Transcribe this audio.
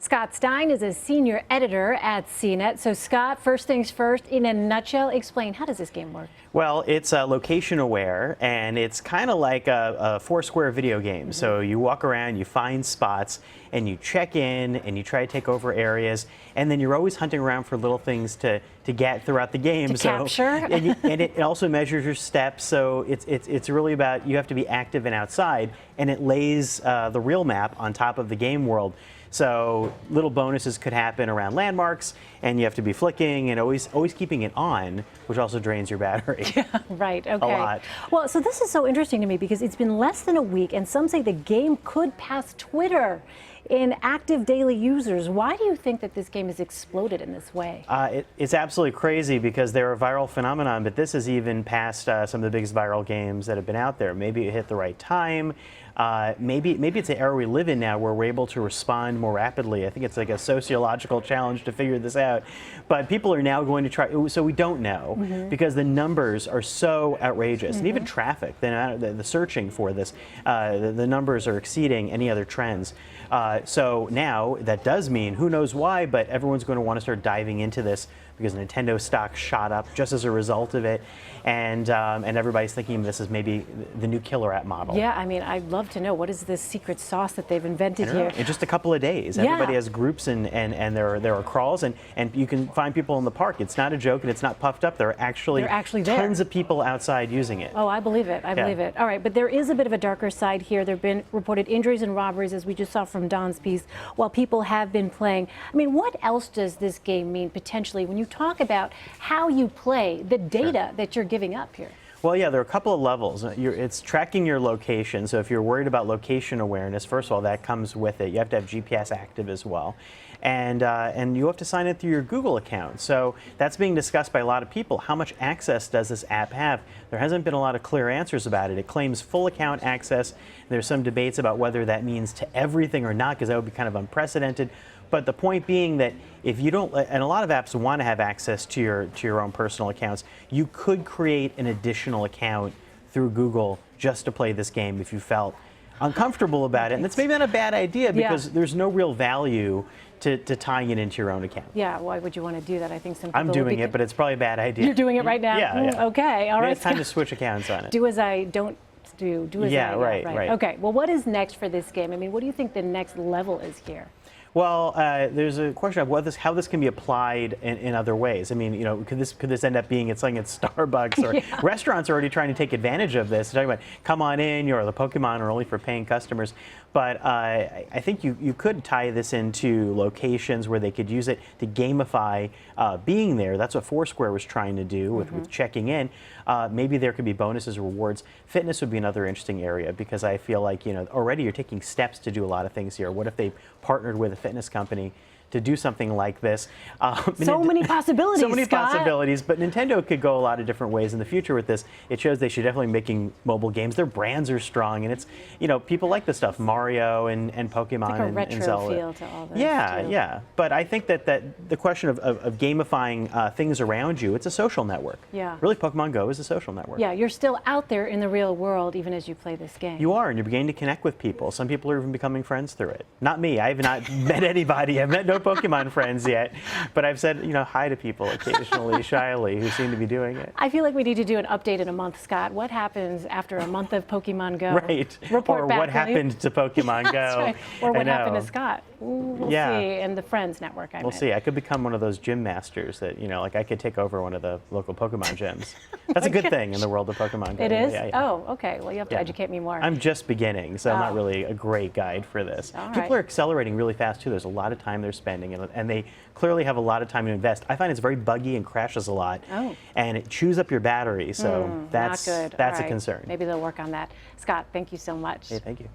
Scott Stein is a senior editor at CNET. So Scott, first things first, in a nutshell, explain, how does this game work? Well, it's location aware, and it's kind of like a Foursquare video game. So you walk around, you find spots, and you check in, and you try to take over areas, and then you're always hunting around for little things to get throughout the game. To capture? And it also measures your steps, so it's really about, you have to be active and outside, and it lays the real map on top of the game world. So little bonuses could happen around landmarks, and you have to be flicking and always keeping it on, which also drains your battery. Yeah, right, okay. A lot. Well, so this is so interesting to me because it's been less than a week, and some say the game could pass Twitter in active daily users. Why do you think that this game has exploded in this way? It's absolutely crazy because they're a viral phenomenon, but this has even passed some of the biggest viral games that have been out there. Maybe it hit the right time. Maybe it's an era we live in now where we're able to respond more rapidly. I think it's like a sociological challenge to figure this out. But people are now going to try, so we don't know because the numbers are so outrageous. And even traffic, the searching for this, the numbers are exceeding any other trends. So now that does mean, who knows why, but everyone's going to want to start diving into this because Nintendo stock shot up just as a result of it, and everybody's thinking this is maybe the new killer app model. Yeah, I mean, I'd love to know, what is this secret sauce that they've invented here? In just a couple of days, everybody has groups, and there are crawls, and you can find people in the park. It's not a joke, and it's not puffed up. There are actually tons of people outside using it. Oh, I believe it. I believe it. All right, but there is a bit of a darker side here. There have been reported injuries and robberies, as we just saw from Don's piece, while people have been playing. I mean, what else does this game mean potentially when you talk about how you play, the data that you're giving up here? Well, yeah, there are a couple of levels. It's tracking your location. So if you're worried about location awareness, first of all, that comes with it. You have to have GPS active as well. And you have to sign in through your Google account. So that's being discussed by a lot of people. How much access does this app have? There hasn't been a lot of clear answers about it. It claims full account access. There's some debates about whether that means to everything or not, because that would be kind of unprecedented. But the point being that if you don't, and a lot of apps want to have access to your own personal accounts, you could create an additional account through Google just to play this game if you felt uncomfortable about it. And that's maybe not a bad idea because there's no real value to tying it into your own account. Yeah, why would you want to do that? I think some people I'm doing it, but it's probably a bad idea. You're doing it right now? Yeah. Okay, all right. It's time to switch accounts on it. Do as I don't do. Do as I right. Okay, well, what is next for this game? I mean, what do you think the next level is here? Well, there's a question of how this can be applied in other ways. I mean, you know, could this end up being something at Starbucks or restaurants are already trying to take advantage of this? They're talking about, come on in, the Pokemon are only for paying customers. But I think you could tie this into locations where they could use it to gamify being there. That's what Foursquare was trying to do with checking in. Maybe there could be bonuses or rewards. Fitness would be another interesting area because I feel like, already you're taking steps to do a lot of things here. What if they partnered with a fitness company to do something like this? So many possibilities, So many Scott. possibilities, but Nintendo could go a lot of different ways in the future with this. It shows they should definitely be making mobile games. Their brands are strong, and it's, people like this stuff, Mario and Pokemon like a and retro Zelda. feel to all this, Yeah. But I think that the question of gamifying things around you, it's a social network. Yeah. Really, Pokemon Go is a social network. Yeah, you're still out there in the real world even as you play this game. You are, and you're beginning to connect with people. Some people are even becoming friends through it. Not me. I have not met anybody. I've met no Pokemon friends yet, but I've said, hi to people occasionally, shyly, who seem to be doing it. I feel like we need to do an update in a month, Scott. What happens after a month of Pokemon Go? Right. Report back, what happened to Pokemon Go. That's right. Or what happened to Scott. We'll see. And the Friends Network, We'll see. I could become one of those gym masters that, like I could take over one of the local Pokemon gyms. That's a good thing in the world of Pokemon Go. It is? Yeah. Oh, okay. Well, you have to educate me more. I'm just beginning, so I'm not really a great guide for this. People are accelerating really fast, too. There's a lot of time they're spending, and they clearly have a lot of time to invest. I find it's very buggy and crashes a lot, and it chews up your battery, so that's a concern. Maybe they'll work on that. Scott, thank you so much. Hey, thank you.